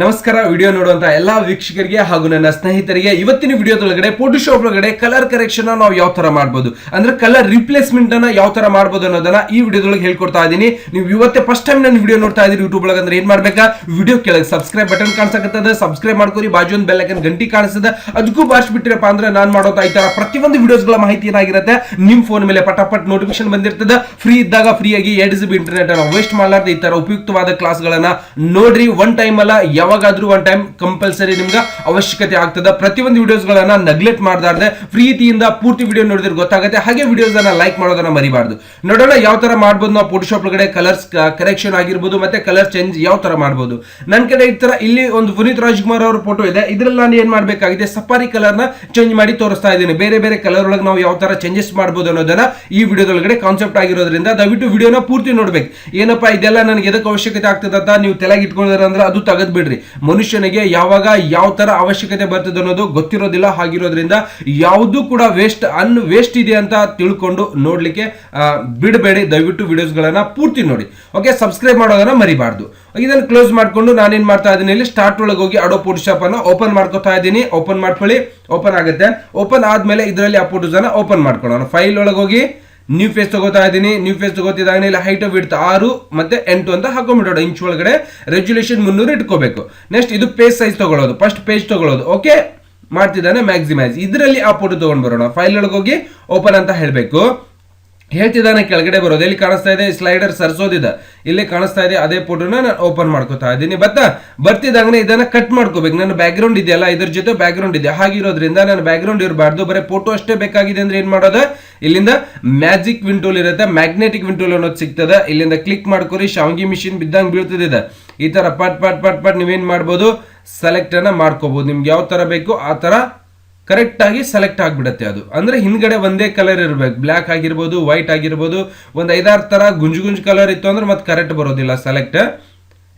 ನಮಸ್ಕಾರ. ವಿಡಿಯೋ ನೋಡುವಂತ ಎಲ್ಲಾ ವೀಕ್ಷಕರಿಗೆ ಹಾಗೂ ನನ್ನ ಸ್ನೇಹಿತರಿಗೆ ಇವತ್ತಿನ ವಿಡಿಯೋದೊಳಗಡೆ ಫೋಟೋಶಾಪ್ ಒಳಗಡೆ ಕಲರ್ ಕರೆಕ್ಷನ್ ನಾವು ಯಾವ ತರ ಮಾಡಬಹುದು, ಅಂದ್ರೆ ಕಲರ್ ರಿಪ್ಲೇಸ್ಮೆಂಟ್ ಅನ್ನ ಯಾವ ತರ ಮಾಡಬಹುದು ಅನ್ನೋದನ್ನ ಈ ವಿಡಿಯೋದೊಳಗೆ ಹೇಳ್ಕೊಡ್ತಾ ಇದ್ದೀನಿ. ನೀವು ಇವತ್ತೇ ಫಸ್ಟ್ ಟೈಮ್ ನನ್ನ ವಿಡಿಯೋ ನೋಡ್ತಾ ಇದ್ದೀರಿ ಯೂಟ್ಯೂಬ್ ಒಳಗೆ ಅಂದ್ರೆ ಏನ್ ಮಾಡ್ಬೇಕಾ, ವಿಡಿಯೋ ಕೆಳಗೆ ಸಬ್ಸ್ಕ್ರೈಬ್ ಬಟನ್ ಕಾಣಿಸಕತ್ತದ, ಸಬ್ಸ್ಕ್ರೈಬ್ ಮಾಡ್ಕೋರಿ, ಬಾಜು ಒಂದು ಬೆಲ್ ಐಕನ್ ಗಂಟಿ ಕಾಣಿಸ್ತದ, ಅದಕ್ಕೂ ಬಾರಿಸ್ಬಿಟ್ಟಿರಪ್ಪ ಅಂದ್ರೆ ನಾನು ಮಾಡೋತಾ ಈ ತರ ಪ್ರತಿಯೊಂದು ವಿಡಿಯೋಸ್ಗಳ ಮಾಹಿತಿ ಏನಾಗಿರುತ್ತೆ ನಿಮ್ಮ ಫೋನ್ ಮೇಲೆ ಪಟಾಪಟ್ ನೋಟಿಫಿಕೇಶನ್ ಬಂದಿರ್ತದೆ. ಫ್ರೀ ಇದ್ದಾಗ ಫ್ರೀ ಆಗಿ 2 GB ಇಂಟರ್ನೆಟ್ ಅನ್ನ ವೇಸ್ಟ್ ಮಾಡಲಾರ್ದು ಈ ತರ ಉಪಯುಕ್ತವಾದ ಕ್ಲಾಸ್ಗಳನ್ನ ನೋಡ್ರಿ. ಒನ್ ಟೈಮ್ ಅಲ್ಲ, ಯಾವಾಗಾದ್ರೂ ಒನ್ ಟೈಮ್ ಕಂಪಲ್ಸರಿ ನಿಮ್ಗೆ ಅವಶ್ಯಕತೆ ಆಗ್ತದೆ. ಪ್ರತಿಯೊಂದು ವಿಡಿಯೋಸ್ ಗಳನ್ನ ನೆಗ್ಲೆಕ್ಟ್ ಮಾಡಬಾರ್ದು, ಪ್ರೀತಿಯಿಂದ ಪೂರ್ತಿ ವಿಡಿಯೋ ನೋಡಿದ್ರೆ ಗೊತ್ತಾಗುತ್ತೆ. ಹಾಗೆ ವಿಡಿಯೋಸ್ ಅನ್ನ ಲೈಕ್ ಮಾಡೋದನ್ನ ಮರಿಬಾರ್ದು. ನೋಡೋಣ ಯಾವ ತರ ಮಾಡಬಹುದು ನಾವು ಫೋಟೋಶಾಪ್ ಒಳಗಡೆ ಕಲರ್ಸ್ ಕರೆಕ್ಷನ್ ಆಗಿರ್ಬೋದು, ಮತ್ತೆ ಕಲರ್ ಚೇಂಜ್ ಯಾವ ತರ ಮಾಡಬಹುದು. ನನ್ನ ಕಡೆ ಈ ತರ ಇಲ್ಲಿ ಒಂದು ಪುನೀತ್ ರಾಜ್ಕುಮಾರ್ ಅವರ ಫೋಟೋ ಇದೆ. ಇದ್ರಲ್ಲಿ ನಾನು ಏನ್ ಮಾಡ್ಬೇಕಾಗಿದೆ, ಸಫಾರಿ ಕಲರ್ ನ ಚೇಂಜ್ ಮಾಡಿ ತೋರಿಸ್ತಾ ಇದ್ದೀನಿ. ಬೇರೆ ಬೇರೆ ಕಲರ್ ಒಳಗೆ ನಾವು ಯಾವ ತರ ಚೇಂಜಸ್ ಮಾಡಬಹುದು ಅನ್ನೋದನ್ನ ಈ ವಿಡಿಯೋದೊಳಗಡೆ ಕಾನ್ಸೆಪ್ಟ್ ಆಗಿರೋದ್ರಿಂದ ದಯವಿಟ್ಟು ವಿಡಿಯೋನ ಪೂರ್ತಿ ನೋಡ್ಬೇಕು. ಏನಪ್ಪಾ ಇದೆಲ್ಲ ನನಗೆ ಎದಕ್ಕೆ ಅವಶ್ಯಕತೆ ಆಗ್ತದೆ ಅಂತ ನೀವು ತಲೆಗೆ ಇಟ್ಕೊಂಡಿದ್ರೆ ಅಂದ್ರೆ ಅದು ತೆಗೆದು ಬಿಡ್ರಿ. ಮನುಷ್ಯನಿಗೆ ಯಾವಾಗ ಯಾವ ತರ ಅವಶ್ಯಕತೆ ಬರ್ತದೆ ಅನ್ನೋದು ಗೊತ್ತಿರೋದಿಲ್ಲ. ಹಾಗಿರೋದ್ರಿಂದ ಯಾವುದು ಕೂಡ ವೇಸ್ಟ್ ಇದೆ ಅಂತ ತಿಳ್ಕೊಂಡು ನೋಡ್ಲಿಕ್ಕೆ ಬಿಡಬೇಡಿ. ದಯವಿಟ್ಟು ವಿಡಿಯೋಸ್ ಗಳನ್ನ ಪೂರ್ತಿ ನೋಡಿ. ಓಕೆ, ಸಬ್ಸ್ಕ್ರೈಬ್ ಮಾಡೋದನ್ನ ಮರಿಬಾರ್ದು. ಇದನ್ನ ಕ್ಲೋಸ್ ಮಾಡ್ಕೊಂಡು ನಾನೇನ್ ಮಾಡ್ತಾ ಇದ್ದೀನಿ, ಇಲ್ಲಿ ಸ್ಟಾರ್ಟ್ ಒಳಗೆ ಹೋಗಿ ಅಡೋ ಫೋಟೋಶಾಪ್ ಅನ್ನ ಓಪನ್ ಮಾಡ್ಕೊತಾ ಇದ್ದೀನಿ. ಓಪನ್ ಮಾಡ್ಕೊಳ್ಳಿ, ಓಪನ್ ಆಗುತ್ತೆ. ಓಪನ್ ಆದ್ಮೇಲೆ ಇದರಲ್ಲಿ ಆ ಫೋಟೋಸ್ ಅನ್ನ ಓಪನ್ ಮಾಡ್ಕೊಳ್ಳೋಣ. ಫೈಲ್ ಒಳಗೆ ಹೋಗಿ ನ್ಯೂ ಫೇಸ್ ತಗೋತಾ ಇದ್ದೀನಿ. ನ್ಯೂ ಫೇಸ್ ತಗೋತಿದ್ದಾಗ ಇಲ್ಲಿ ಹೈಟ್ ವಿಡ್ತ್ 6 ಮತ್ತೆ 8 ಅಂತ ಹಾಕೊಂಡ್ಬಿಡೋಣ. ಇಂಚ್ ಒಳಗಡೆ ರೆಜುಲೇಷನ್ 300 ಇಟ್ಕೋಬೇಕು. ನೆಕ್ಸ್ಟ್ ಇದು ಪೇಜ್ ಸೈಜ್ ತಗೊಳ್ಳೋದು, ಫಸ್ಟ್ ಪೇಜ್ ತಗೊಳ್ಳೋದು. ಓಕೆ ಮಾಡ್ತಿದ್ದಾನೆ, ಮ್ಯಾಕ್ಸಿಮೈಸ್. ಇದರಲ್ಲಿ ಆ ಫೋಟೋ ತಗೊಂಡ್ ಬರೋಣ. ಫೈಲ್ ಒಳಗೆ ಹೋಗಿ ಓಪನ್ ಅಂತ ಹೇಳ್ಬೇಕು. ಹೇಳ್ತಿದ್ದಾನೆ, ಕೆಳಗಡೆ ಬರೋದು. ಎಲ್ಲಿ ಕಾಣಿಸ್ತಾ ಇದೆ, ಸ್ಲೈಡರ್ ಸರ್ಸೋದಿದೆ, ಇಲ್ಲಿ ಕಾಣಿಸ್ತಾ ಇದೆ. ಅದೇ ಫೋಟೋನ ನಾನು ಓಪನ್ ಮಾಡ್ಕೋತಾ ಇದ್ದೀನಿ. ಬರ್ತಿದ್ದಂಗೆ ಇದನ್ನ ಕಟ್ ಮಾಡ್ಕೋಬೇಕು. ನನ್ನ ಬ್ಯಾಕ್ ಗ್ರೌಂಡ್ ಇದೆಯಲ್ಲ, ಇದ್ರ ಜೊತೆ ಬ್ಯಾಕ್ ಗ್ರೌಂಡ್ ಇದೆ. ಹಾಗಿರೋದ್ರಿಂದ ನನ್ನ ಬ್ಯಾಕ್ ಗ್ರೌಂಡ್ ಇರಬಾರ್ದು, ಬರೀ ಫೋಟೋ ಅಷ್ಟೇ ಬೇಕಾಗಿದೆ ಅಂದ್ರೆ ಏನ್ ಮಾಡೋದು, ಇಲ್ಲಿಂದ ಮ್ಯಾಜಿಕ್ ವಿಂಡೋಲ್ ಇರುತ್ತೆ, ಮ್ಯಾಗ್ನೆಟಿಕ್ ವಿಂಡೋಲ್ ಅನ್ನೋದು ಸಿಗ್ತದೆ. ಇಲ್ಲಿಂದ ಕ್ಲಿಕ್ ಮಾಡ್ಕೊರಿ. ಶಾವಿಗೆ ಮಿಷಿನ್ ಬಿದ್ದಂಗೆ ಬೀಳ್ತಿದೆ. ಈ ತರ ಪಟ್ ಪಟ್ ಪಟ್ ಪಟ್ ನೀವೇನ್ ಮಾಡ್ಬೋದು, ಸೆಲೆಕ್ಟ್ ಅನ್ನ ಮಾಡ್ಕೋಬಹುದು. ನಿಮ್ಗೆ ಯಾವ ತರ ಬೇಕು ಆ ತರ ಕರೆಕ್ಟ್ ಆಗಿ ಸೆಲೆಕ್ಟ್ ಆಗಿಬಿಡುತ್ತೆ. ಅದು ಅಂದ್ರೆ ಹಿಂದ್ಗಡೆ ಒಂದೇ ಕಲರ್ ಇರಬೇಕು, ಬ್ಲ್ಯಾಕ್ ಆಗಿರ್ಬೋದು, ವೈಟ್ ಆಗಿರ್ಬೋದು. ಒಂದು 5-6 ತರ ಗುಂಜು ಕಲರ್ ಇತ್ತು ಅಂದ್ರೆ ಮತ್ತೆ ಕರೆಕ್ಟ್ ಬರೋದಿಲ್ಲ ಸೆಲೆಕ್ಟ್.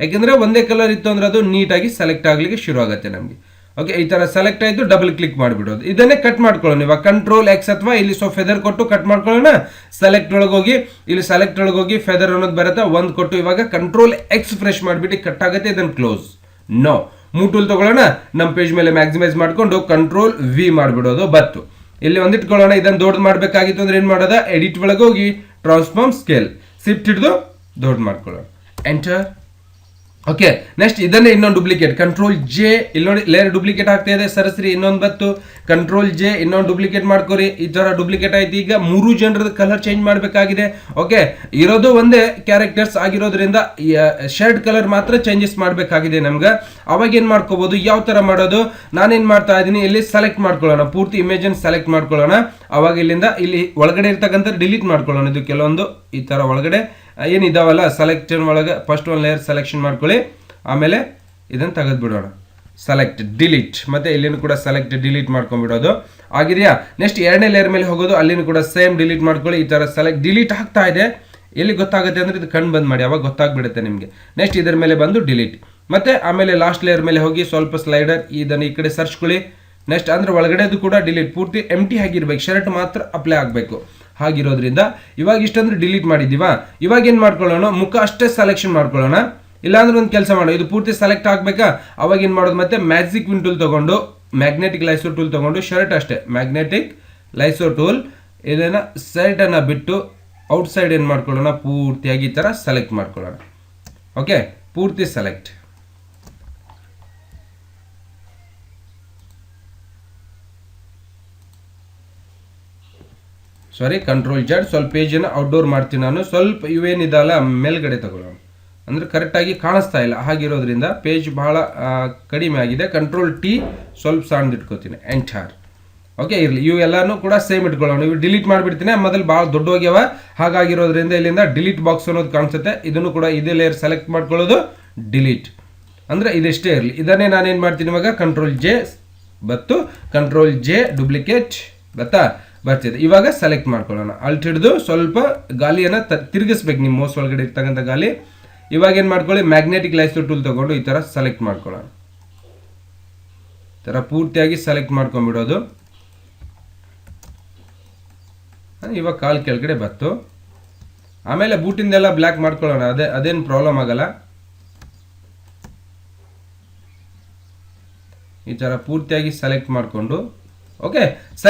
ಯಾಕೆಂದ್ರೆ ಒಂದೇ ಕಲರ್ ಇತ್ತು ಅಂದ್ರೆ ಅದು ನೀಟಾಗಿ ಸೆಲೆಕ್ಟ್ ಆಗ್ಲಿಕ್ಕೆ ಶುರು ಆಗುತ್ತೆ ನಮ್ಗೆ. ಓಕೆ, ಈ ತರ ಸೆಲೆಕ್ಟ್ ಆಯ್ತು, ಡಬಲ್ ಕ್ಲಿಕ್ ಮಾಡಿಬಿಡೋದು. ಇದನ್ನೇ ಕಟ್ ಮಾಡ್ಕೊಳ್ಳೋಣ. ಇವಾಗ ಕಂಟ್ರೋಲ್ X ಅಥವಾ ಇಲ್ಲಿ ಫೆದರ್ ಕೊಟ್ಟು ಕಟ್ ಮಾಡ್ಕೊಳ್ಳೋಣ. ಸೆಲೆಕ್ಟ್ ಒಳಗೆ ಹೋಗಿ ಇಲ್ಲಿ ಸೆಲೆಕ್ಟ್ ಒಳಗೆ ಹೋಗಿ ಫೆದರ್ ಅನ್ನೋದು ಬರುತ್ತೆ, ಒಂದು ಕೊಟ್ಟು ಇವಾಗ ಕಂಟ್ರೋಲ್ X ಫ್ರೆಶ್ ಮಾಡಿಬಿಟ್ಟು ಕಟ್ ಆಗುತ್ತೆ. ಇದನ್ನು ಕ್ಲೋಸ್. ನೋ ಟೂಲ್ ತಗೊಳ್ಳೋಣ. ನಮ್ಮ ಪೇಜ್ ಮೇಲೆ ಮ್ಯಾಕ್ಸಿಮೈಸ್ ಮಾಡ್ಕೊಂಡು ಕಂಟ್ರೋಲ್ V ಮಾಡಿಬಿಡೋದು. ಬತ್ತು ಇಲ್ಲಿ ಒಂದಿಟ್ಕೊಳ್ಳೋಣ. ಇದನ್ನು ದೊಡ್ಡ ಮಾಡಬೇಕಾಗಿತ್ತು ಅಂದ್ರೆ ಏನ್ ಮಾಡೋದ, ಎಡಿಟ್ ಒಳಗೆ ಹೋಗಿ ಟ್ರಾನ್ಸ್ಫಾರ್ಮ್ ಸ್ಕೇಲ್ ಶಿಫ್ಟ್ ಹಿಡಿದು ದೊಡ್ಡ ಮಾಡ್ಕೊಳ್ಳೋಣ. ಎಂಟರ್. ಓಕೆ, ನೆಕ್ಸ್ಟ್ ಇದನ್ನೇ ಇನ್ನೊಂದು ಡೂಪ್ಲಿಕೇಟ್, ಕಂಟ್ರೋಲ್ J. ಇಲ್ಲಿ ನೋಡಿ ಲೇಯರ್ ಡೂಪ್ಲಿಕೇಟ್ ಆಗ್ತಾ ಇದೆ. ಸರಸ್ರಿ ಇನ್ನೊಂದು ಬತ್ತು, ಕಂಟ್ರೋಲ್ J ಇನ್ನೊಂದು ಡೂಪ್ಲಿಕೇಟ್ ಮಾಡ್ಕೋರಿ. ಈ ತರ ಡೂಪ್ಲಿಕೇಟ್ ಆಯ್ತು. ಈಗ 3 ಜನರದ ಕಲರ್ ಚೇಂಜ್ ಮಾಡಬೇಕಾಗಿದೆ. ಓಕೆ, ಇರೋದು ಒಂದೇ ಕ್ಯಾರೆಕ್ಟರ್ಸ್ ಆಗಿರೋದ್ರಿಂದ ಶರ್ಟ್ ಕಲರ್ ಮಾತ್ರ ಚೇಂಜಸ್ ಮಾಡಬೇಕಾಗಿದೆ ನಮ್ಗೆ. ಅವಾಗ ಏನ್ ಮಾಡ್ಕೋಬಹುದು, ಯಾವ ತರ ಮಾಡೋದು, ನಾನೇನ್ ಮಾಡ್ತಾ ಇದ್ದೀನಿ, ಇಲ್ಲಿ ಸೆಲೆಕ್ಟ್ ಮಾಡ್ಕೊಳ್ಳೋಣ. ಪೂರ್ತಿ ಇಮೇಜ್ ಅನ್ನು ಸೆಲೆಕ್ಟ್ ಮಾಡ್ಕೊಳ್ಳೋಣ. ಅವಾಗ ಇಲ್ಲಿಂದ ಇಲ್ಲಿ ಒಳಗಡೆ ಇರ್ತಕ್ಕಂಥ ಡಿಲೀಟ್ ಮಾಡ್ಕೊಳ್ಳೋಣ. ಇದು ಕೆಲವೊಂದು ಈ ತರ ಒಳಗಡೆ ಏನಿದಾವಲ್ಲ ಸೆಲೆಕ್ಷನ್ ಒಳಗೆ ಫಸ್ಟ್ ಒಂದು ಲೇಯರ್ ಸೆಲೆಕ್ಷನ್ ಮಾಡ್ಕೊಳ್ಳಿ. ಆಮೇಲೆ ಇದನ್ನು ತೆಗೆದು ಬಿಡೋಣ. ಸೆಲೆಕ್ಟ್ ಡಿಲೀಟ್, ಮತ್ತೆ ಇಲ್ಲಿನೂ ಕೂಡ ಸೆಲೆಕ್ಟ್ ಡಿಲೀಟ್ ಮಾಡ್ಕೊಂಡ್ಬಿಡೋದು. ಆಗಿದೆಯಾ? ನೆಕ್ಸ್ಟ್ 2ನೇ ಲೇಯರ್ ಮೇಲೆ ಹೋಗೋದು, ಅಲ್ಲಿನೂ ಕೂಡ ಸೇಮ್ ಡಿಲೀಟ್ ಮಾಡ್ಕೊಳ್ಳಿ. ಈ ತರ ಸೆಲೆಕ್ಟ್ ಡಿಲೀಟ್ ಆಗ್ತಾ ಇದೆ. ಎಲ್ಲಿ ಗೊತ್ತಾಗುತ್ತೆ ಅಂದ್ರೆ ಇದು ಕಣ್ಣು ಬಂದ್ ಮಾಡಿ, ಅವಾಗ ಗೊತ್ತಾಗ್ಬಿಡುತ್ತೆ ನಿಮಗೆ. ನೆಕ್ಸ್ಟ್ ಇದರ ಮೇಲೆ ಬಂದು ಡಿಲೀಟ್. ಮತ್ತೆ ಆಮೇಲೆ ಲಾಸ್ಟ್ ಲೇಯರ್ ಮೇಲೆ ಹೋಗಿ ಸ್ವಲ್ಪ ಸ್ಲೈಡರ್ ಇದನ್ನು ಈ ಕಡೆ ಸರ್ಚ್ಕೊಳ್ಳಿ. ನೆಕ್ಸ್ಟ್ ಅಂದ್ರೆ ಒಳಗಡೆದು ಕೂಡ ಡಿಲೀಟ್, ಪೂರ್ತಿ ಎಂಟಿ ಆಗಿರ್ಬೇಕು, ಶರ್ಟ್ ಮಾತ್ರ ಅಪ್ಲೈ ಆಗಬೇಕು. ಹಾಗಿರೋದ್ರಿಂದ ಇವಾಗ ಇಷ್ಟಂದ್ರೆ ಡಿಲೀಟ್ ಮಾಡಿದ್ದೀವಾ. ಇವಾಗ ಏನು ಮಾಡ್ಕೊಳ್ಳೋಣ, ಮುಖ ಅಷ್ಟೇ ಸೆಲೆಕ್ಷನ್ ಮಾಡ್ಕೊಳ್ಳೋಣ. ಇಲ್ಲಾಂದ್ರೆ ಒಂದು ಕೆಲಸ ಮಾಡೋ, ಇದು ಪೂರ್ತಿ ಸೆಲೆಕ್ಟ್ ಆಗಬೇಕಾ. ಅವಾಗ ಏನು ಮಾಡೋದು, ಮತ್ತೆ ಮ್ಯಾಜಿಕ್ ವಿನ್ ಟೂಲ್ ತಗೊಂಡು ಮ್ಯಾಗ್ನೆಟಿಕ್ ಲೈಸೋ ಟೂಲ್ ತಗೊಂಡು ಶರ್ಟ್ ಅಷ್ಟೇ ಮ್ಯಾಗ್ನೆಟಿಕ್ ಲೈಸೋ ಟೂಲ್ ಇದನ್ನ ಸೈಡ್ ಅನ್ನ ಬಿಟ್ಟು ಔಟ್ ಸೈಡ್ ಏನು ಮಾಡ್ಕೊಳ್ಳೋಣ, ಪೂರ್ತಿಯಾಗಿ ಈ ಥರ ಸೆಲೆಕ್ಟ್ ಮಾಡ್ಕೊಳ್ಳೋಣ. ಓಕೆ, ಪೂರ್ತಿ ಸೆಲೆಕ್ಟ್. ಸಾರಿ, ಕಂಟ್ರೋಲ್ Z. ಸ್ವಲ್ಪ ಪೇಜನ್ನು ಔಟ್ಡೋರ್ ಮಾಡ್ತೀನಿ ನಾನು. ಸ್ವಲ್ಪ ಇವೇನಿದಲ್ಲ ಮೇಲ್ಗಡೆ ತಗೊಳ್ಳೋಣ, ಅಂದರೆ ಕರೆಕ್ಟಾಗಿ ಕಾಣಿಸ್ತಾ ಇಲ್ಲ. ಹಾಗಿರೋದ್ರಿಂದ ಪೇಜ್ ಬಹಳ ಕಡಿಮೆ ಆಗಿದೆ. ಕಂಟ್ರೋಲ್ T ಸ್ವಲ್ಪ ಸಣ್ಣದು ಇಟ್ಕೋತೀನಿ. ಎಂಟರ್. ಓಕೆ, ಇರಲಿ. ಇವೆಲ್ಲನೂ ಕೂಡ ಸೇಮ್ ಇಟ್ಕೊಳ್ಳೋಣ. ಇವು ಡಿಲೀಟ್ ಮಾಡಿಬಿಡ್ತೀನಿ, ಮೊದಲು ಭಾಳ ದೊಡ್ಡ ಹೋಗ್ಯಾವ. ಹಾಗಾಗಿರೋದ್ರಿಂದ ಇಲ್ಲಿಂದ ಡಿಲೀಟ್ ಬಾಕ್ಸ್ ಅನ್ನೋದು ಕಾಣಿಸುತ್ತೆ. ಇದನ್ನು ಕೂಡ ಇದೇ ಲೇಯರ್ ಸೆಲೆಕ್ಟ್ ಮಾಡ್ಕೊಳ್ಳೋದು, ಡಿಲೀಟ್. ಅಂದರೆ ಇದಿಷ್ಟೇ ಇರಲಿ. ಇದನ್ನೇ ನಾನೇನು ಮಾಡ್ತೀನಿ ಇವಾಗ, ಕಂಟ್ರೋಲ್ J ಬತ್ತು, ಕಂಟ್ರೋಲ್ J ಡೂಪ್ಲಿಕೇಟ್ ಬರ್ತಿದೆ. ಇವಾಗ ಸೆಲೆಕ್ಟ್ ಮಾಡ್ಕೊಳ್ಳೋಣ. ಅಲ್ಟ್ ಹಿಡಿದು ಸ್ವಲ್ಪ ಗಾಲಿಯನ್ನು ತಿರುಗಿಸ್ಬೇಕು, ನಿಮ್ಮ ಮೌಸ್ ಒಳಗಡೆ ಇರ್ತಕ್ಕಂಥ ಗಾಲಿ. ಇವಾಗ ಏನು ಮಾಡ್ಕೊಳ್ಳಿ, ಮ್ಯಾಗ್ನೆಟಿಕ್ ಲೈಸೋ ಟೂಲ್ ತಗೊಂಡು ಈ ಥರ ಸೆಲೆಕ್ಟ್ ಮಾಡ್ಕೊಳ್ಳೋಣ. ಈ ಥರ ಪೂರ್ತಿಯಾಗಿ ಸೆಲೆಕ್ಟ್ ಮಾಡ್ಕೊಂಡ್ಬಿಡೋದು. ಇವಾಗ ಕಾಲ್ ಕೆಳಗಡೆ ಬತ್ತು. ಆಮೇಲೆ ಬೂಟಿಂದೆಲ್ಲ ಬ್ಲ್ಯಾಕ್ ಮಾಡ್ಕೊಳ್ಳೋಣ. ಅದೇನು ಪ್ರಾಬ್ಲಮ್ ಆಗಲ್ಲ. ಈ ಥರ ಪೂರ್ತಿಯಾಗಿ ಸೆಲೆಕ್ಟ್ ಮಾಡಿಕೊಂಡು ಓಕೆ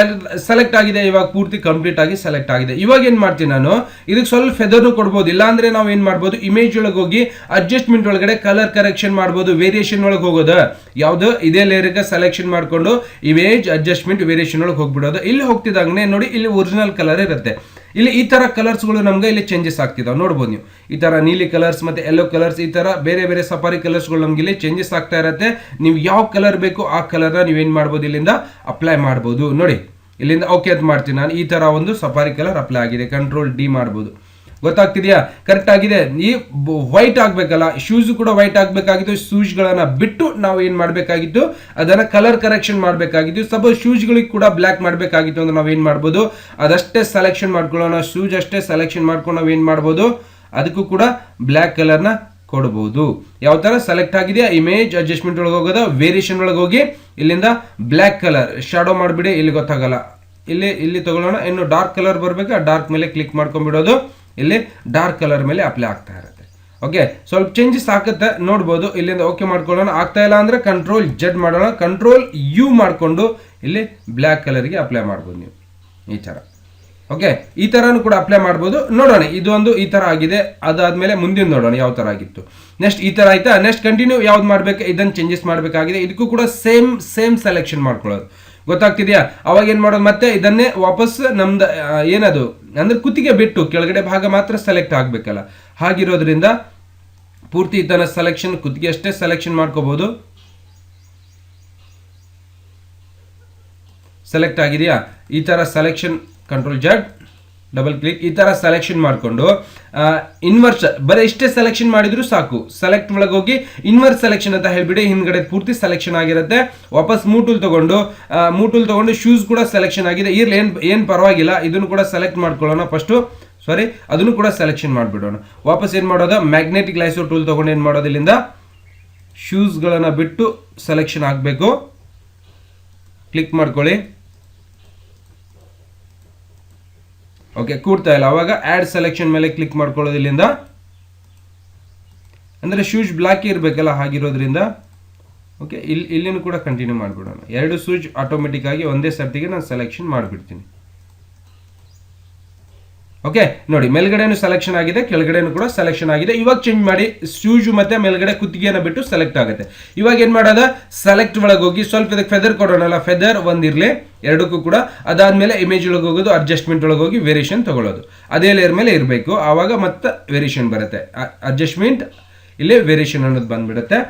ಸೆಲೆಕ್ಟ್ ಆಗಿದೆ. ಇವಾಗ ಪೂರ್ತಿ ಕಂಪ್ಲೀಟ್ ಆಗಿ ಸೆಲೆಕ್ಟ್ ಆಗಿದೆ. ಇವಾಗ ಏನು ಮಾಡ್ತೀನಿ ನಾನು, ಇದಕ್ಕೆ ಸ್ವಲ್ಪ ಫೆದರ್ನು ಕೊಡ್ಬೋದು. ಇಲ್ಲಾಂದ್ರೆ ನಾವು ಏನು ಮಾಡ್ಬೋದು, ಇಮೇಜ್ ಒಳಗೆ ಹೋಗಿ ಅಡ್ಜಸ್ಟ್ಮೆಂಟ್ ಒಳಗಡೆ ಕಲರ್ ಕರೆಕ್ಷನ್ ಮಾಡ್ಬೋದು. ವೇರಿಯೇಷನ್ ಒಳಗೆ ಹೋಗೋದು ಯಾವುದು ಇದೇ ಲೇಯರ್ಗೆ ಸೆಲೆಕ್ಷನ್ ಮಾಡಿಕೊಂಡು ಇಮೇಜ್ ಅಡ್ಜಸ್ಟ್ಮೆಂಟ್ ವೇರಿಯೇಷನ್ ಒಳಗೆ ಹೋಗ್ಬಿಡೋದು. ಇಲ್ಲಿ ಹೋಗ್ತಿದ್ದಂಗೆ ನೋಡಿ, ಇಲ್ಲಿ ಒರಿಜಿನಲ್ ಕಲರ್ ಇರುತ್ತೆ. ಇಲ್ಲಿ ಈ ತರ ಕಲರ್ಸ್ಗಳು ನಮ್ಗೆ ಇಲ್ಲಿ ಚೇಂಜಸ್ ಆಗ್ತಿದಾವೆ ನೋಡ್ಬೋದು ನೀವು. ಈ ತರ ನೀಲಿ ಕಲರ್ಸ್ ಮತ್ತೆ ಯೆಲ್ಲೋ ಕಲರ್ಸ್, ಈ ತರ ಬೇರೆ ಬೇರೆ ಸಫಾರಿ ಕಲರ್ಸ್ಗಳು ನಮ್ಗೆ ಇಲ್ಲಿ ಚೇಂಜಸ್ ಆಗ್ತಾ ಇರುತ್ತೆ. ನೀವು ಯಾವ ಕಲರ್ ಬೇಕು ಆ ಕಲರ್ನ ನೀವೇನ್ ಮಾಡ್ಬೋದು, ಇಲ್ಲಿಂದ ಅಪ್ಲೈ ಮಾಡ್ಬೋದು. ನೋಡಿ ಇಲ್ಲಿಂದ ಓಕೆ ಅಂತ ಮಾಡ್ತೀನಿ ನಾನು. ಈ ತರ ಒಂದು ಸಫಾರಿ ಕಲರ್ ಅಪ್ಲೈ ಆಗಿದೆ. ಕಂಟ್ರೋಲ್ ಡಿ ಮಾಡ್ಬೋದು. ಗೊತ್ತಾಗ್ತಿದೆಯಾ? ಕರೆಕ್ಟ್ ಆಗಿದೆ. ಈ ವೈಟ್ ಆಗ್ಬೇಕಲ್ಲ, ಶೂಸ್ ಕೂಡ ವೈಟ್ ಆಗ್ಬೇಕಾಗಿತ್ತು. ಶೂಸ್ ಗಳನ್ನ ಬಿಟ್ಟು ನಾವು ಏನ್ ಮಾಡ್ಬೇಕಾಗಿತ್ತು, ಅದನ್ನ ಕಲರ್ ಕರೆಕ್ಷನ್ ಮಾಡ್ಬೇಕಾಗಿತ್ತು. ಸಪೋಸ್ ಶೂಸ್ ಗಳಿಗೆ ಕೂಡ ಬ್ಲಾಕ್ ಮಾಡ್ಬೇಕಾಗಿತ್ತು ಅಂದ್ರೆ ನಾವ್ ಏನ್ ಮಾಡ್ಬೋದು, ಅದಷ್ಟೇ ಸೆಲೆಕ್ಷನ್ ಮಾಡ್ಕೊಳ್ಳೋಣ. ಶೂಸ್ ಅಷ್ಟೇ ಸೆಲೆಕ್ಷನ್ ಮಾಡ್ಕೊಂಡು ನಾವ್ ಏನ್ ಮಾಡ್ಬೋದು, ಅದಕ್ಕೂ ಕೂಡ ಬ್ಲಾಕ್ ಕಲರ್ನ ಕೊಡಬಹುದು. ಯಾವ ತರ ಸೆಲೆಕ್ಟ್ ಆಗಿದೆಯಾ, ಇಮೇಜ್ ಅಡ್ಜಸ್ಟ್ಮೆಂಟ್ ಒಳಗೆ ಹೋಗೋದು, ವೇರಿಯೇಷನ್ ಒಳಗೆ ಹೋಗಿ ಇಲ್ಲಿಂದ ಬ್ಲಾಕ್ ಕಲರ್ ಶಾಡೋ ಮಾಡಿಬಿಡಿ. ಇಲ್ಲಿ ಗೊತ್ತಾಗಲ್ಲ, ಇಲ್ಲಿ ತಗೊಳ್ಳೋಣ. ಇನ್ನು ಡಾರ್ಕ್ ಕಲರ್ ಬರ್ಬೇಕು, ಆ ಡಾರ್ಕ್ ಮೇಲೆ ಕ್ಲಿಕ್ ಮಾಡ್ಕೊಂಡ್ಬಿಡೋದು. ಇಲ್ಲಿ ಡಾರ್ಕ್ ಕಲರ್ ಮೇಲೆ ಅಪ್ಲೈ ಆಗ್ತಾ ಇರುತ್ತೆ. ಓಕೆ, ಸ್ವಲ್ಪ ಚೇಂಜಸ್ ಆಗುತ್ತೆ ನೋಡ್ಬೋದು. ಇಲ್ಲಿಂದ ಓಕೆ ಮಾಡ್ಕೊಳ್ಳೋಣ. ಆಗ್ತಾ ಇಲ್ಲ ಅಂದ್ರೆ ಕಂಟ್ರೋಲ್ ಜೆಡ್ ಮಾಡೋಣ. ಕಂಟ್ರೋಲ್ ಯು ಮಾಡಿಕೊಂಡು ಇಲ್ಲಿ ಬ್ಲ್ಯಾಕ್ ಕಲರ್ಗೆ ಅಪ್ಲೈ ಮಾಡ್ಬೋದು ನೀವು ಈ ಥರ. ಓಕೆ, ಈ ಥರನೂ ಕೂಡ ಅಪ್ಲೈ ಮಾಡ್ಬೋದು. ನೋಡೋಣ, ಇದು ಒಂದು ಈ ಥರ ಆಗಿದೆ. ಅದಾದ್ಮೇಲೆ ಮುಂದಿನ ನೋಡೋಣ ಯಾವ ಥರ ಆಗಿತ್ತು. ನೆಕ್ಸ್ಟ್ ಈ ಥರ ಆಯ್ತಾ. ನೆಕ್ಸ್ಟ್ ಕಂಟಿನ್ಯೂ ಯಾವ್ದು ಮಾಡಬೇಕು, ಇದನ್ನು ಚೇಂಜಸ್ ಮಾಡಬೇಕಾಗಿದೆ. ಇದಕ್ಕೂ ಕೂಡ ಸೇಮ್ ಸೆಲೆಕ್ಷನ್ ಮಾಡ್ಕೊಳ್ಳೋದು. ಗೊತ್ತಾಗ್ತಿದೆಯಾ? ಅವಾಗ ಏನ್ ಮಾಡೋದು, ಮತ್ತೆ ಇದನ್ನೇ ವಾಪಸ್ ನಮ್ದು ಏನದು ಅಂದ್ರೆ ಕುತ್ತಿಗೆ ಬಿಟ್ಟು ಕೆಳಗಡೆ ಭಾಗ ಮಾತ್ರ ಸೆಲೆಕ್ಟ್ ಆಗ್ಬೇಕಲ್ಲ. ಹಾಗಿರೋದ್ರಿಂದ ಪೂರ್ತಿ ಇದನ್ನ ಸೆಲೆಕ್ಷನ್ ಕುತ್ತಿಗೆ ಅಷ್ಟೇ ಸೆಲೆಕ್ಷನ್ ಮಾಡ್ಕೋಬಹುದು. ಸೆಲೆಕ್ಟ್ ಆಗಿದೆಯಾ? ಈ ತರ selection control Z double click ಈ ತರ ಸೆಲೆಕ್ಷನ್ ಮಾಡಿಕೊಂಡು ಇನ್ವರ್ಸ್ ಬರೀ ಇಷ್ಟೇ ಸೆಲೆಕ್ಷನ್ ಮಾಡಿದ್ರು ಸಾಕು. ಸೆಲೆಕ್ಟ್ ಒಳಗೆ ಹೋಗಿ ಇನ್ವರ್ಸ್ ಸೆಲೆಕ್ಷನ್ ಅಂತ ಹೇಳ್ಬಿಡಿ. ಹಿಂದ್ಗಡೆ ಪೂರ್ತಿ ಸೆಲೆಕ್ಷನ್ ಆಗಿರುತ್ತೆ. ವಾಪಸ್ ಮೂಟೂಲ್ ತಗೊಂಡು ಶೂಸ್ ಕೂಡ ಸೆಲೆಕ್ಷನ್ ಆಗಿದೆ. ಇರ್ಲಿ, ಏನ್ ಪರವಾಗಿಲ್ಲ. ಇದನ್ನು ಕೂಡ ಸೆಲೆಕ್ಟ್ ಮಾಡ್ಕೊಳ್ಳೋಣ ಫಸ್ಟ್. ಅದನ್ನು ಕೂಡ ಸೆಲೆಕ್ಷನ್ ಮಾಡಿಬಿಡೋಣ. ವಾಪಸ್ ಏನ್ ಮಾಡೋದು, ಮ್ಯಾಗ್ನೆಟಿಕ್ ಲೈಸೋ ಟೂಲ್ ತಗೊಂಡು ಏನ್ ಮಾಡೋದು, ಇಲ್ಲಿಂದ ಶೂಸ್ಗಳನ್ನ ಬಿಟ್ಟು ಸೆಲೆಕ್ಷನ್ ಆಗಬೇಕು. ಕ್ಲಿಕ್ ಮಾಡ್ಕೊಳ್ಳಿ. ಓಕೆ, ಕೂಡ್ತಾ ಇಲ್ಲ. ಅವಾಗ ಆಡ್ ಸೆಲೆಕ್ಷನ್ ಮೇಲೆ ಕ್ಲಿಕ್ ಮಾಡ್ಕೊಳ್ಳೋದು. ಇಲ್ಲಿಂದ ಅಂದ್ರೆ ಶೂಸ್ ಬ್ಲಾಕ್ ಇರಬೇಕಲ್ಲ, ಹಾಗಿರೋದ್ರಿಂದ ಓಕೆ ಇಲ್ಲಿನೂ ಕೂಡ ಕಂಟಿನ್ಯೂ ಮಾಡಿಬಿಡೋಣ. ಎರಡು ಶೂಸ್ ಆಟೋಮೆಟಿಕ್ ಆಗಿ ಒಂದೇ ಸರ್ತಿಗೆ ನಾನು ಸೆಲೆಕ್ಷನ್ ಮಾಡಿಬಿಡ್ತೀನಿ. ಓಕೆ, ನೋಡಿ ಮೇಲ್ಗಡೆನೂ ಸೆಲೆಕ್ಷನ್ ಆಗಿದೆ, ಕೆಳಗಡೆನೂ ಕೂಡ ಸೆಲೆಕ್ಷನ್ ಆಗಿದೆ. ಇವಾಗ ಚೇಂಜ್ ಮಾಡಿ ಶೂಸ್ ಮತ್ತೆ ಮೇಲ್ಗಡೆ ಕುತ್ತಿಗೆನ ಬಿಟ್ಟು ಸೆಲೆಕ್ಟ್ ಆಗುತ್ತೆ. ಇವಾಗ ಏನ್ ಮಾಡೋದ, ಸೆಲೆಕ್ಟ್ ಒಳಗೆ ಹೋಗಿ ಸ್ವಲ್ಪ ಇದಕ್ಕೆ ಫೆದರ್ ಕೊಡೋಣಲ್ಲ, ಫೆದರ್ ಒಂದಿರ್ಲಿ ಎರಡಕ್ಕೂ ಕೂಡ. ಅದಾದ್ಮೇಲೆ ಇಮೇಜ್ ಒಳಗೆ ಹೋಗೋದು, ಅಡ್ಜಸ್ಟ್ಮೆಂಟ್ ಒಳಗೆ ಹೋಗಿ ವೇರಿಯೇಷನ್ ತಗೊಳ್ಳೋದು. ಅದೇ ಲೇಯರ್ ಮೇಲೆ ಇರಬೇಕು, ಆವಾಗ ಮತ್ತೆ ವೇರಿಯೇಷನ್ ಬರುತ್ತೆ. ಅಡ್ಜಸ್ಟ್ಮೆಂಟ್ ಇಲ್ಲಿ ವೇರಿಯೇಷನ್ ಅನ್ನೋದು ಬಂದ್ಬಿಡುತ್ತೆ.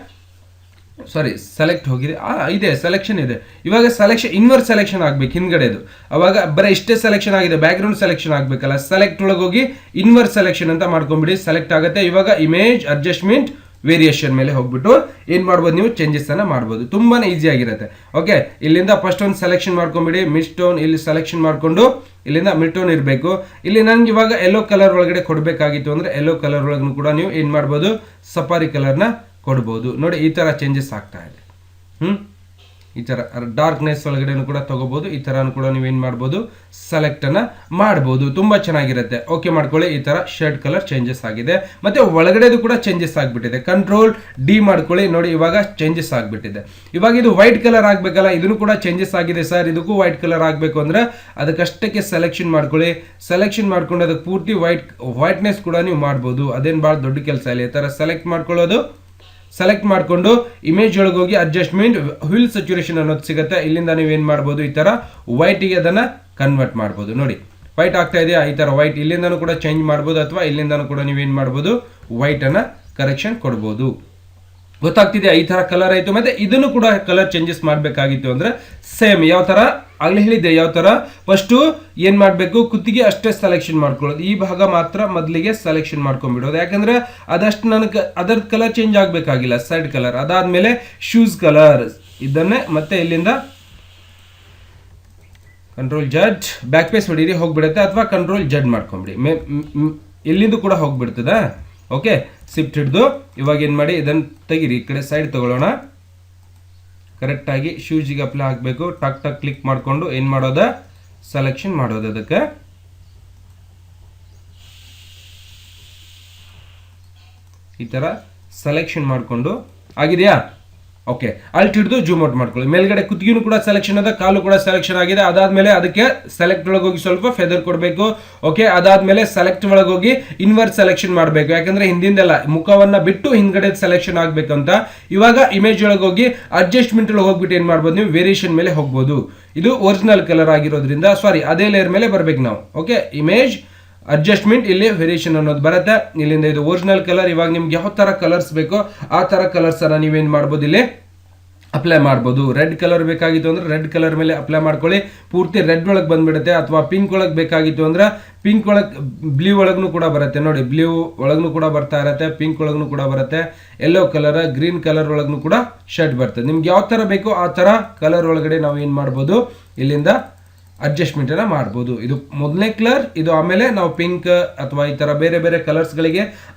ಸೆಲೆಕ್ಟ್ ಹೋಗಿದೆ, ಇದೆ ಸೆಲೆಕ್ಷನ್ ಇದೆ. ಇವಾಗ ಸೆಲೆಕ್ಷನ್ ಇನ್ವರ್ಸ್ ಸೆಲೆಕ್ಷನ್ ಆಗ್ಬೇಕು ಹಿಂದ್ಗಡೆದು. ಅವಾಗ ಬರೀ ಇಷ್ಟೇ ಸೆಲೆಕ್ಷನ್ ಆಗಿದೆ, ಬ್ಯಾಕ್ ಗ್ರೌಂಡ್ ಸೆಲೆಕ್ಷನ್ ಆಗ್ಬೇಕಲ್ಲ. ಸೆಲೆಕ್ಟ್ ಒಳಗೆ ಹೋಗಿ ಇನ್ವರ್ಸ್ ಸೆಲೆಕ್ಷನ್ ಅಂತ ಮಾಡ್ಕೊಂಡ್ಬಿಡಿ. ಸೆಲೆಕ್ಟ್ ಆಗುತ್ತೆ. ಇವಾಗ ಇಮೇಜ್ ಅಡ್ಜಸ್ಟ್ಮೆಂಟ್ ವೇರಿಯೇಷನ್ ಮೇಲೆ ಹೋಗ್ಬಿಟ್ಟು ಏನ್ ಮಾಡ್ಬೋದು, ನೀವು ಚೇಂಜಸ್ ಅನ್ನ ಮಾಡ್ಬೋದು. ತುಂಬಾನೇ ಈಸಿ ಆಗಿರುತ್ತೆ. ಓಕೆ, ಇಲ್ಲಿಂದ ಫಸ್ಟ್ ಒಂದು ಸೆಲೆಕ್ಷನ್ ಮಾಡ್ಕೊಂಡ್ಬಿಡಿ. ಮಿಡ್ ಟೋನ್ ಇಲ್ಲಿ ಸೆಲೆಕ್ಷನ್ ಮಾಡ್ಕೊಂಡು ಇಲ್ಲಿಂದ ಮಿಡ್ ಟೋನ್ ಇರಬೇಕು. ಇಲ್ಲಿ ನನ್ಗೆ ಇವಾಗ ಯೆಲ್ಲೋ ಕಲರ್ ಒಳಗಡೆ ಕೊಡಬೇಕಾಗಿತ್ತು ಅಂದ್ರೆ ಯೆಲ್ಲೋ ಕಲರ್ ಒಳಗೂ ಕೂಡ ನೀವು ಏನ್ ಮಾಡ್ಬೋದು, ಸಫಾರಿ ಕಲರ್ನ ಕೊಡ್ಬೋದು. ನೋಡಿ ಈ ತರ ಚೇಂಜಸ್ ಆಗ್ತಾ ಇದೆ. ಈ ತರ ಡಾರ್ಕ್ನೆಸ್ ಒಳಗಡೆನೂ ಕೂಡ ತಗೋಬಹುದು. ಈ ತರನು ಕೂಡ ನೀವೇನ್ ಮಾಡ್ಬೋದು, ಸೆಲೆಕ್ಟ್ ಅನ್ನ ಮಾಡ್ಬೋದು. ತುಂಬಾ ಚೆನ್ನಾಗಿರುತ್ತೆ. ಓಕೆ ಮಾಡ್ಕೊಳ್ಳಿ. ಈ ತರ ಶರ್ಟ್ ಕಲರ್ ಚೇಂಜಸ್ ಆಗಿದೆ, ಮತ್ತೆ ಒಳಗಡೆದು ಕೂಡ ಚೇಂಜಸ್ ಆಗ್ಬಿಟ್ಟಿದೆ. ಕಂಟ್ರೋಲ್ ಡಿ ಮಾಡ್ಕೊಳ್ಳಿ. ನೋಡಿ ಇವಾಗ ಚೇಂಜಸ್ ಆಗ್ಬಿಟ್ಟಿದೆ. ಇವಾಗ ಇದು ವೈಟ್ ಕಲರ್ ಆಗ್ಬೇಕಲ್ಲ, ಇದನ್ನು ಕೂಡ ಚೇಂಜಸ್ ಆಗಿದೆ ಸರ್, ಇದಕ್ಕೂ ವೈಟ್ ಕಲರ್ ಆಗ್ಬೇಕು ಅಂದ್ರೆ ಅದಕ್ಕಷ್ಟಕ್ಕೆ ಸೆಲೆಕ್ಷನ್ ಮಾಡ್ಕೊಳ್ಳಿ. ಸೆಲೆಕ್ಷನ್ ಮಾಡ್ಕೊಂಡು ಅದಕ್ಕೆ ಪೂರ್ತಿ ವೈಟ್ನೆಸ್ ಕೂಡ ನೀವು ಮಾಡ್ಬೋದು. ಅದೇನ್ ಬಹಳ ದೊಡ್ಡ ಕೆಲಸ ಇಲ್ಲ. ಈ ತರ ಸೆಲೆಕ್ಟ್ ಮಾಡ್ಕೊಳ್ಳೋದು. ಸೆಲೆಕ್ಟ್ ಮಾಡ್ಕೊಂಡು ಇಮೇಜ್ ಒಳಗೆ ಹೋಗಿ ಅಡ್ಜಸ್ಟ್ಮೆಂಟ್ ಹ್ವಿಲ್ ಸ್ಯಾಚುರೇಷನ್ ಅನ್ನೋದು ಸಿಗುತ್ತೆ. ಇಲ್ಲಿಂದ ನೀವೇನ್ ಮಾಡ್ಬೋದು, ಈ ತರ ವೈಟ್ಗೆ ಅದನ್ನ ಕನ್ವರ್ಟ್ ಮಾಡ್ಬೋದು. ನೋಡಿ ವೈಟ್ ಆಗ್ತಾ ಇದೆಯಾ, ಈ ತರ ವೈಟ್ ಇಲ್ಲಿಂದನೂ ಕೂಡ ಚೇಂಜ್ ಮಾಡ್ಬೋದು, ಅಥವಾ ಇಲ್ಲಿಂದನೂ ಕೂಡ ನೀವೇನ್ ಮಾಡ್ಬೋದು, ವೈಟ್ ಅನ್ನ ಕರೆಕ್ಷನ್ ಕೊಡ್ಬೋದು. ಗೊತ್ತಾಗ್ತಿದೆಯಾ? ಈ ತರ ಕಲರ್ ಆಯ್ತು. ಮತ್ತೆ ಇದನ್ನು ಕೂಡ ಕಲರ್ ಚೇಂಜಸ್ ಮಾಡ್ಬೇಕಾಗಿತ್ತು ಅಂದ್ರೆ ಸೇಮ್ ಯಾವ ತರ ಆಗ್ಲೇ ಹೇಳಿದ್ದೆ, ಯಾವ ತರ ಫಸ್ಟ್ ಏನ್ ಮಾಡ್ಬೇಕು, ಕುತ್ತಿಗೆ ಅಷ್ಟೇ ಸೆಲೆಕ್ಷನ್ ಮಾಡ್ಕೊಳ್ಳೋದು. ಈ ಭಾಗ ಮಾತ್ರ ಮೊದಲಿಗೆ ಸೆಲೆಕ್ಷನ್ ಮಾಡ್ಕೊಂಡ್ಬಿಡೋದು. ಯಾಕಂದ್ರೆ ಅದಷ್ಟು ನನಗೆ ಅದರ ಕಲರ್ ಚೇಂಜ್ ಆಗ್ಬೇಕಾಗಿಲ್ಲ, ಸೈಡ್ ಕಲರ್. ಅದಾದ್ಮೇಲೆ ಶೂಸ್ ಕಲರ್ ಇದನ್ನೇ ಮತ್ತೆ ಇಲ್ಲಿಂದ ಕಂಟ್ರೋಲ್ ಜೆಡ್ ಬ್ಯಾಕ್ ಪೇಸ್ ಹೊಡೀರಿ, ಹೋಗ್ಬಿಡುತ್ತೆ. ಅಥವಾ ಕಂಟ್ರೋಲ್ ಜೆಡ್ ಮಾಡ್ಕೊಂಬಿಡಿ, ಇಲ್ಲಿಂದ ಕೂಡ ಹೋಗ್ಬಿಡ್ತದ. ಓಕೆ, ಶಿಫ್ಟ್ ಹಿಡಿದು ಇವಾಗ ಏನು ಮಾಡಿ ಇದನ್ನು ತೆಗಿರಿ, ಈ ಕಡೆ ಸೈಡ್ ತಗೊಳ್ಳೋಣ. ಕರೆಕ್ಟಾಗಿ ಶೂಜಿಗೆ ಅಪ್ಲೈ ಆಗಬೇಕು. ಟಕ್ ಕ್ಲಿಕ್ ಮಾಡಿಕೊಂಡು ಏನು ಮಾಡೋದ, ಸೆಲೆಕ್ಷನ್ ಮಾಡೋದು. ಅದಕ್ಕೆ ಈ ಥರ ಸೆಲೆಕ್ಷನ್ ಮಾಡಿಕೊಂಡು ಆಗಿದೆಯಾ? ಓಕೆ ಅಲ್ಟ್ ಹಿಡಿದು ಜೂಮ್ ಔಟ್ ಮಾಡ್ಕೊಳ್ಳಿ. ಮೇಲ್ಗಡೆ ಕುತ್ತಿಗೆನೂ ಕೂಡ ಸೆಲೆಕ್ಷನ್ ಅದ, ಕಾಲು ಕೂಡ ಸೆಲೆಕ್ಷನ್ ಆಗಿದೆ. ಅದಾದ್ಮೇಲೆ ಅದಕ್ಕೆ ಸೆಲೆಕ್ಟ್ ಒಳಗೆ ಹೋಗಿ ಸ್ವಲ್ಪ ಫೆದರ್ ಕೊಡಬೇಕು. ಓಕೆ, ಅದಾದ್ಮೇಲೆ ಸೆಲೆಕ್ಟ್ ಒಳಗೆ ಹೋಗಿ ಇನ್ವರ್ಟ್ ಸೆಲೆಕ್ಷನ್ ಮಾಡಬೇಕು, ಯಾಕಂದ್ರೆ ಹಿಂದಿಂದೆಲ್ಲ ಮುಖವನ್ನ ಬಿಟ್ಟು ಹಿಂದ್ಗಡೆ ಸೆಲೆಕ್ಷನ್ ಆಗ್ಬೇಕು ಅಂತ. ಇವಾಗ ಇಮೇಜ್ ಒಳಗೆ ಹೋಗಿ ಅಡ್ಜಸ್ಟ್ಮೆಂಟ್ ಒಳಗೆ ಹೋಗ್ಬಿಟ್ಟು ಏನ್ ಮಾಡ್ಬೋದು ನೀವು ವೇರಿಯೇಷನ್ ಮೇಲೆ ಹೋಗ್ಬೋದು. ಇದು ಒರಿಜಿನಲ್ ಕಲರ್ ಆಗಿರೋದ್ರಿಂದ ಸಾರಿ ಅದೇ ಲೇಯರ್ ಮೇಲೆ ಬರ್ಬೇಕು ನಾವು. ಓಕೆ, ಇಮೇಜ್ ಅಡ್ಜಸ್ಟ್ಮೆಂಟ್, ಇಲ್ಲಿ ವೇರಿಯೇಷನ್ ಅನ್ನೋದು ಬರುತ್ತೆ. ಇಲ್ಲಿಂದ ಇದು ಒರಿಜಿನಲ್ ಕಲರ್. ಇವಾಗ ನಿಮ್ಗೆ ಯಾವ ತರ ಕಲರ್ಸ್ ಬೇಕೋ ಆ ತರ ಕಲರ್ಸ್ ಅನ್ನ ನೀವೇನ್ ಮಾಡ್ಬೋದು ಇಲ್ಲಿ ಅಪ್ಲೈ ಮಾಡ್ಬೋದು. ರೆಡ್ ಕಲರ್ ಬೇಕಾಗಿತ್ತು ಅಂದ್ರೆ ರೆಡ್ ಕಲರ್ ಮೇಲೆ ಅಪ್ಲೈ ಮಾಡ್ಕೊಳ್ಳಿ, ಪೂರ್ತಿ ರೆಡ್ ಒಳಗೆ ಬಂದ್ಬಿಡುತ್ತೆ. ಅಥವಾ ಪಿಂಕ್ ಒಳಗೆ ಬೇಕಾಗಿತ್ತು ಅಂದ್ರೆ ಪಿಂಕ್ ಒಳಗೆ, ಬ್ಲೂ ಒಳಗೂ ಕೂಡ ಬರುತ್ತೆ ನೋಡಿ, ಬ್ಲೂ ಒಳಗೂ ಕೂಡ ಬರ್ತಾ ಇರುತ್ತೆ, ಪಿಂಕ್ ಒಳಗೂ ಕೂಡ ಬರುತ್ತೆ, ಯೆಲ್ಲೋ ಕಲರ್, ಗ್ರೀನ್ ಕಲರ್ ಒಳಗೂ ಕೂಡ ಶೇಡ್ ಬರ್ತದೆ. ನಿಮ್ಗೆ ಯಾವ ತರ ಬೇಕೋ ಆ ತರ ಕಲರ್ ಒಳಗಡೆ ನಾವು ಏನ್ ಮಾಡ್ಬೋದು ಇಲ್ಲಿಂದ ಅಡ್ಜಸ್ಟ್ಮೆಂಟ್ ಅನ್ನ ಮಾಡ್ಬೋದು. ಇದು ಮೊದಲನೇ ಕಲರ್, ಇದು ಆಮೇಲೆ ನಾವು ಪಿಂಕ್ ಅಥವಾ ಈ ತರ ಬೇರೆ ಬೇರೆ ಕಲರ್ಸ್ ಗಳಿಗೆ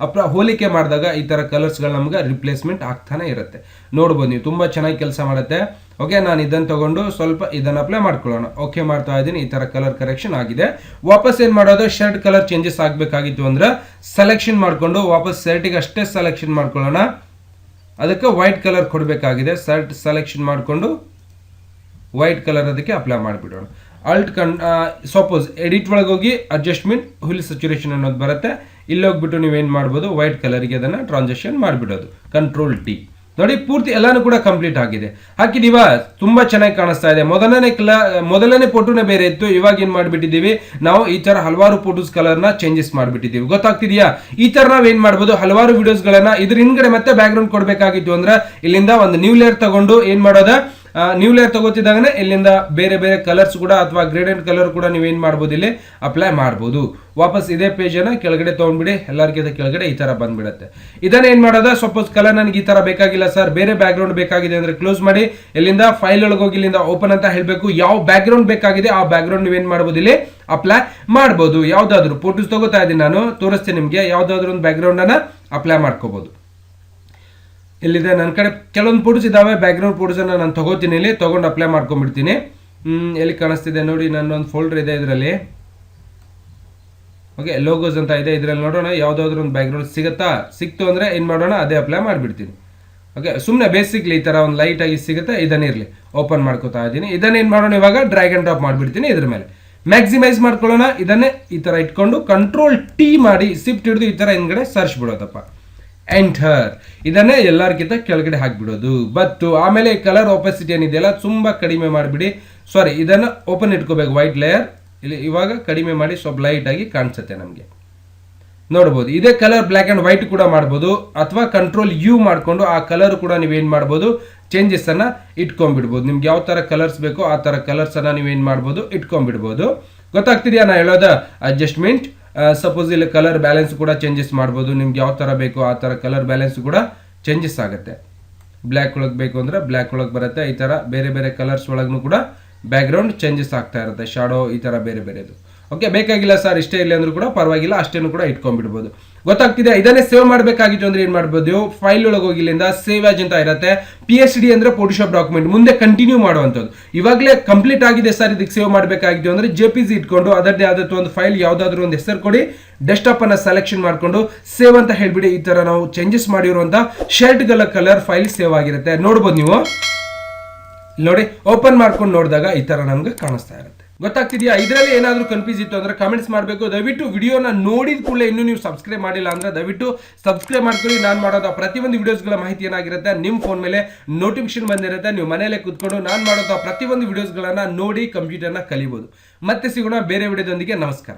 ಹೋಲಿಕೆ ಮಾಡಿದಾಗ ಈ ತರ ಕಲರ್ಸ್ ಗಳು ನಮ್ಗೆ ರಿಪ್ಲೇಸ್ಮೆಂಟ್ ಆಗ್ತಾನೆ ಇರುತ್ತೆ. ನೋಡ್ಬೋದು ನೀವು, ತುಂಬಾ ಚೆನ್ನಾಗಿ ಕೆಲಸ ಮಾಡುತ್ತೆ. ಓಕೆ, ನಾನು ಇದನ್ನು ತಗೊಂಡು ಸ್ವಲ್ಪ ಇದನ್ನ ಅಪ್ಲೈ ಮಾಡ್ಕೊಳ್ಳೋಣ. ಓಕೆ ಮಾಡ್ತಾ ಇದ್ದೀನಿ, ಈ ತರ ಕಲರ್ ಕರೆಕ್ಷನ್ ಆಗಿದೆ. ವಾಪಸ್ ಏನ್ ಮಾಡೋದು, ಶರ್ಟ್ ಕಲರ್ ಚೇಂಜಸ್ ಆಗ್ಬೇಕಾಗಿತ್ತು ಅಂದ್ರೆ ಸೆಲೆಕ್ಷನ್ ಮಾಡ್ಕೊಂಡು ವಾಪಸ್ ಶರ್ಟಿಗೆ ಅಷ್ಟೇ ಸೆಲೆಕ್ಷನ್ ಮಾಡ್ಕೊಳ್ಳೋಣ. ಅದಕ್ಕೆ ವೈಟ್ ಕಲರ್ ಕೊಡಬೇಕಾಗಿದೆ. ಶರ್ಟ್ ಸೆಲೆಕ್ಷನ್ ಮಾಡಿಕೊಂಡು ವೈಟ್ ಕಲರ್ ಅದಕ್ಕೆ ಅಪ್ಲೈ ಮಾಡಿಬಿಡೋಣ. ಅಲ್ಟ್ ಸಪೋಸ್ ಎಡಿಟ್ ಒಳಗೆ ಹೋಗಿ ಅಡ್ಜಸ್ಟ್ಮೆಂಟ್ ಹುಲ್ ಸ್ಯಾಚುರೇಷನ್ ಅನ್ನೋದು ಬರುತ್ತೆ. ಇಲ್ಲಿ ಹೋಗ್ಬಿಟ್ಟು ನೀವೇನ್ ಮಾಡ್ಬೋದು ವೈಟ್ ಕಲರ್ಗೆ ಅದನ್ನ ಟ್ರಾನ್ಸಾಕ್ಷನ್ ಮಾಡಿಬಿಡೋದು. ಕಂಟ್ರೋಲ್ ಟಿ ನೋಡಿ, ಪೂರ್ತಿ ಎಲ್ಲಾನು ಕೂಡ ಕಂಪ್ಲೀಟ್ ಆಗಿದೆ. ಹಾಕಿದೀವ, ತುಂಬಾ ಚೆನ್ನಾಗಿ ಕಾಣಿಸ್ತಾ ಇದೆ. ಮೊದಲನೇ ಫೋಟೋನೇ ಬೇರೆ ಇತ್ತು, ಇವಾಗ ಏನ್ ಮಾಡ್ಬಿಟ್ಟಿದೀವಿ ನಾವು ಈ ತರ ಹಲವಾರು ಫೋಟೋಸ್ ಕಲರ್ ನ ಚೇಂಜಸ್ ಮಾಡ್ಬಿಟ್ಟಿದೀವಿ. ಗೊತ್ತಾಗ್ತಿದ್ಯಾ? ಈ ತರ ನಾವ್ ಏನ್ ಮಾಡ್ಬೋದು, ಹಲವಾರು ವಿಡಿಯೋಸ್ ಗಳನ್ನ ಇದ್ರ ಹಿಂದ್ಗಡೆ ಮತ್ತೆ ಬ್ಯಾಕ್ ಗ್ರೌಂಡ್ ಕೊಡ್ಬೇಕಾಗಿತ್ತು ಅಂದ್ರೆ ಇಲ್ಲಿಂದ ಒಂದು ನ್ಯೂ ಲೇಯರ್ ತಗೊಂಡು ಏನ್ ಮಾಡೋದ, ನ್ಯೂ ಲೇಯರ್ ತಗೋತಿದ್ದಾಗನೇ ಇಲ್ಲಿಂದ ಬೇರೆ ಬೇರೆ ಕಲರ್ಸ್ ಕೂಡ ಅಥವಾ ಗ್ರೇಡೆಂಟ್ ಕಲರ್ ಕೂಡ ನೀವೇನ್ ಮಾಡ್ಬೋದು ಇಲ್ಲಿ ಅಪ್ಲೈ ಮಾಡ್ಬೋದು. ವಾಪಸ್ ಇದೇ ಪೇಜ್ ಅನ್ನ ಕೆಳಗಡೆ ತಗೊಂಡ್ಬಿಡಿ, ಎಲ್ಲರಿಗಿಂತ ಕೆಳಗಡೆ ಈ ತರ ಬಂದ್ಬಿಡುತ್ತೆ. ಇದನ್ನ ಏನ್ ಮಾಡೋದ, ಸಪೋಸ್ ಕಲರ್ ನನಗೆ ಈ ತರ ಬೇಕಾಗಿಲ್ಲ ಸರ್, ಬೇರೆ ಬ್ಯಾಕ್ ಗ್ರೌಂಡ್ ಬೇಕಾಗಿದೆ ಅಂದ್ರೆ ಕ್ಲೋಸ್ ಮಾಡಿ, ಇಲ್ಲಿಂದ ಫೈಲ್ ಒಳಗೆ ಹೋಗಿ ಇಲ್ಲಿಂದ ಓಪನ್ ಅಂತ ಹೇಳ್ಬೇಕು. ಯಾವ ಬ್ಯಾಕ್ ಗ್ರೌಂಡ್ ಬೇಕಾಗಿದೆ ಆ ಬ್ಯಾಕ್ ಗ್ರೌಂಡ್ ನೀವೇನ್ ಮಾಡ್ಬೋದು ಇಲ್ಲಿ ಅಪ್ಲೈ ಮಾಡ್ಬೋದು. ಯಾವ್ದಾದ್ರು ಫೋಟೋಸ್ ತಗೋತಾ ಇದ್ದೀನಿ ನಾನು, ತೋರಿಸ್ತೀನಿ ನಿಮ್ಗೆ. ಯಾವ್ದಾದ್ರು ಒಂದು ಬ್ಯಾಕ್ ಗ್ರೌಂಡ್ ಅನ್ನ ಅಪ್ಲೈ ಮಾಡ್ಕೋಬಹುದು. ಇಲ್ಲಿದೆ ನನ್ನ ಕಡೆ ಕೆಲವೊಂದು ಫೋಟೋಸ್ ಇದಾವೆ, ಬ್ಯಾಕ್ ಗ್ರೌಂಡ್ ಫೋಟೋಸ್ ಅನ್ನ ನಾನು ತಗೋತೀನಿ, ಇಲ್ಲಿ ತಗೊಂಡು ಅಪ್ಲೈ ಮಾಡ್ಕೊಂಡ್ಬಿಡ್ತೀನಿ. ಎಲ್ಲಿ ಕಾಣಿಸ್ತಿದೆ ನೋಡಿ, ನನ್ನೊಂದು ಫೋಲ್ಡರ್ ಇದೆ ಇದರಲ್ಲಿ. ಓಕೆ, ಲೋಗೋಸ್ ಅಂತ ಇದೆ, ಇದರಲ್ಲಿ ನೋಡೋಣ ಯಾವ್ದಾದ್ರು ಒಂದು ಬ್ಯಾಕ್ ಗ್ರೌಂಡ್ ಸಿಕ್ತು ಅಂದ್ರೆ ಏನ್ ಮಾಡೋಣ, ಅದೇ ಅಪ್ಲೈ ಮಾಡ್ಬಿಡ್ತೀನಿ. ಓಕೆ, ಸುಮ್ಮನೆ ಬೇಸಿಕ್ಲಿ ಈ ತರ ಒಂದು ಲೈಟ್ ಆಗಿ ಸಿಗುತ್ತೆ, ಇದನ್ನಿರ್ಲಿ ಓಪನ್ ಮಾಡ್ಕೋತಾ ಇದ್ದೀನಿ. ಇದನ್ನ ಏನ್ ಮಾಡೋಣ, ಇವಾಗ ಡ್ರ್ಯಾಗ್ ಅಂಡ್ ಡ್ರಾಪ್ ಮಾಡ್ಬಿಡ್ತೀನಿ ಇದ್ರ ಮೇಲೆ. ಮ್ಯಾಕ್ಸಿಮೈಸ್ ಮಾಡ್ಕೊಳ್ಳೋಣ. ಇದನ್ನೇ ಈ ತರ ಇಟ್ಕೊಂಡು ಕಂಟ್ರೋಲ್ ಟಿ ಮಾಡಿ ಶಿಫ್ಟ್ ಹಿಡಿದು ಈ ತರ ಹಿಂದ್ಗಡೆ ಸರ್ಚ್ ಬಿಡೋದಪ್ಪ, ಎಂಟರ್. ಇದನ್ನೇ ಎಲ್ಲರಿಗಿಂತ ಕೆಳಗಡೆ ಹಾಕ್ಬಿಡೋದು. ಬಟ್ ಆಮೇಲೆ ಕಲರ್ ಆಪೋಸಿಟಿ ಏನಿದೆಯಲ್ಲ ತುಂಬಾ ಕಡಿಮೆ ಮಾಡಿಬಿಡಿ. ಸಾರಿ, ಇದನ್ನ ಓಪನ್ ಇಟ್ಕೋಬೇಕು ವೈಟ್ ಲೇಯರ್. ಇಲ್ಲಿ ಇವಾಗ ಕಡಿಮೆ ಮಾಡಿ ಸ್ವಲ್ಪ ಲೈಟ್ ಆಗಿ ಕಾಣಿಸುತ್ತೆ ನಮಗೆ, ನೋಡ್ಬೋದು. ಇದೇ ಕಲರ್ ಬ್ಲ್ಯಾಕ್ ಅಂಡ್ ವೈಟ್ ಕೂಡ ಮಾಡ್ಬೋದು, ಅಥವಾ ಕಂಟ್ರೋಲ್ ಯು ಮಾಡ್ಕೊಂಡು ಆ ಕಲರ್ ಕೂಡ ನೀವೇನ್ ಮಾಡ್ಬೋದು ಚೇಂಜಸ್ ಅನ್ನ ಇಟ್ಕೊಂಡ್ಬಿಡ್ಬೋದು. ನಿಮ್ಗೆ ಯಾವ ತರ ಕಲರ್ಸ್ ಬೇಕೋ ಆ ತರ ಕಲರ್ಸ್ ಅನ್ನ ನೀವೇನ್ ಮಾಡ್ಬೋದು ಇಟ್ಕೊಂಡ್ಬಿಡ್ಬೋದು. ಗೊತ್ತಾಗ್ತಿದ್ಯಾ ನಾ ಹೇಳೋದ? ಅಡ್ಜಸ್ಟ್ಮೆಂಟ್, ಸಪೋಸ್ ಇಲ್ಲಿ ಕಲರ್ ಬ್ಯಾಲೆನ್ಸ್ ಕೂಡ ಚೇಂಜಸ್ ಮಾಡ್ಬೋದು. ನಿಮ್ಗೆ ಯಾವ ತರ ಬೇಕೋ ಆ ತರ ಕಲರ್ ಬ್ಯಾಲೆನ್ಸ್ ಕೂಡ ಚೇಂಜಸ್ ಆಗುತ್ತೆ. ಬ್ಲ್ಯಾಕ್ ಒಳಗೆ ಬೇಕು ಅಂದ್ರೆ ಬ್ಲ್ಯಾಕ್ ಒಳಗೆ ಬರುತ್ತೆ. ಈ ತರ ಬೇರೆ ಬೇರೆ ಕಲರ್ಸ್ ಒಳಗೂ ಕೂಡ ಬ್ಯಾಕ್ ಗ್ರೌಂಡ್ ಚೇಂಜಸ್ ಆಗ್ತಾ ಇರುತ್ತೆ, ಶಾಡೋ ಈ ತರ ಬೇರೆ ಬೇರೆದು. ಓಕೆ, ಬೇಕಾಗಿಲ್ಲ ಸರ್ ಇಷ್ಟೇ ಇಲ್ಲ ಅಂದ್ರೂ ಕೂಡ ಪರವಾಗಿಲ್ಲ, ಅಷ್ಟೇನು ಕೂಡ ಇಟ್ಕೊಂಡ್ಬಿಡ್ಬೋದು. ಗೊತ್ತಾಗ್ತಿದೆ? ಇದನ್ನೇ ಸೇವ್ ಮಾಡಬೇಕಾಗಿತ್ತು ಅಂದ್ರೆ ಏನ್ ಮಾಡ್ಬೋದು, ಫೈಲ್ ಒಳಗೆ ಹೋಗಿ ಇಲ್ಲಿಂದ ಸೇವ್ ಆಜ್ ಅಂತ ಇರುತ್ತೆ. PhD ಅಂದ್ರೆ ಫೋಟೋಶಾಪ್ ಡಾಕ್ಯುಮೆಂಟ್, ಮುಂದೆ ಕಂಟಿನ್ಯೂ ಮಾಡುವಂಥದ್ದು. ಇವಾಗಲೇ ಕಂಪ್ಲೀಟ್ ಆಗಿದೆ ಸರ್, ಇದಕ್ಕೆ ಸೇವ್ ಮಾಡಬೇಕಾಗಿತ್ತು ಅಂದ್ರೆ JPG ಇಟ್ಕೊಂಡು ಅದರದ್ದೇ ಆದದ್ದು ಒಂದು ಫೈಲ್ ಯಾವ್ದಾದ್ರು ಒಂದು ಹೆಸರು ಕೊಡಿ, ಡೆಸ್ಕ್ಟಾಪ್ ಅನ್ನ ಸೆಲೆಕ್ಷನ್ ಮಾಡ್ಕೊಂಡು ಸೇವ್ ಅಂತ ಹೇಳ್ಬಿಡಿ. ಈ ತರ ನಾವು ಚೇಂಜಸ್ ಮಾಡಿರುವಂತ ಶರ್ಟ್ಗಳ ಕಲರ್ ಫೈಲ್ ಸೇವ್ ಆಗಿರುತ್ತೆ. ನೋಡ್ಬೋದು ನೀವು, ನೋಡಿ ಓಪನ್ ಮಾಡ್ಕೊಂಡು ನೋಡಿದಾಗ ಈ ತರ ನಮ್ಗೆ ಕಾಣಿಸ್ತಾ ಇರುತ್ತೆ. ಗೊತ್ತಾಗ್ತಿದೆಯಾ? ಇದರಲ್ಲಿ ಏನಾದರೂ ಕನ್ಫ್ಯೂಸ್ ಇತ್ತು ಅಂದ್ರೆ ಕಮೆಂಟ್ಸ್ ಮಾಡಬೇಕು. ದಯವಿಟ್ಟು ವಿಡಿಯೋನ ನೋಡಿದ ಕೂಡಲೇ ಇನ್ನೂ ನೀವು ಸಬ್ಸ್ಕ್ರೈಬ್ ಮಾಡಿಲ್ಲ ಅಂದ್ರೆ ದಯವಿಟ್ಟು ಸಬ್ಸ್ಕ್ರೈಬ್ ಮಾಡ್ಕೊಳ್ಳಿ. ನಾನು ಮಾಡೋದು ಪ್ರತಿಯೊಂದು ವಿಡಿಯೋಸ್ಗಳ ಮಾಹಿತಿ ಏನಾಗಿರುತ್ತೆ ನಿಮ್ಮ ಫೋನ್ ಮೇಲೆ ನೋಟಿಫಿಕೇಶನ್ ಬಂದಿರುತ್ತೆ. ನೀವು ಮನೆಯಲ್ಲೇ ಕೂತ್ಕೊಂಡು ನಾನು ಮಾಡೋದು ಪ್ರತಿಯೊಂದು ವಿಡಿಯೋಸ್ಗಳನ್ನ ನೋಡಿ ಕಂಪ್ಯೂಟರ್ನ ಕಲಿಬಹುದು. ಮತ್ತೆ ಸಿಗೋಣ ಬೇರೆ ವಿಡಿಯೋದೊಂದಿಗೆ. ನಮಸ್ಕಾರ.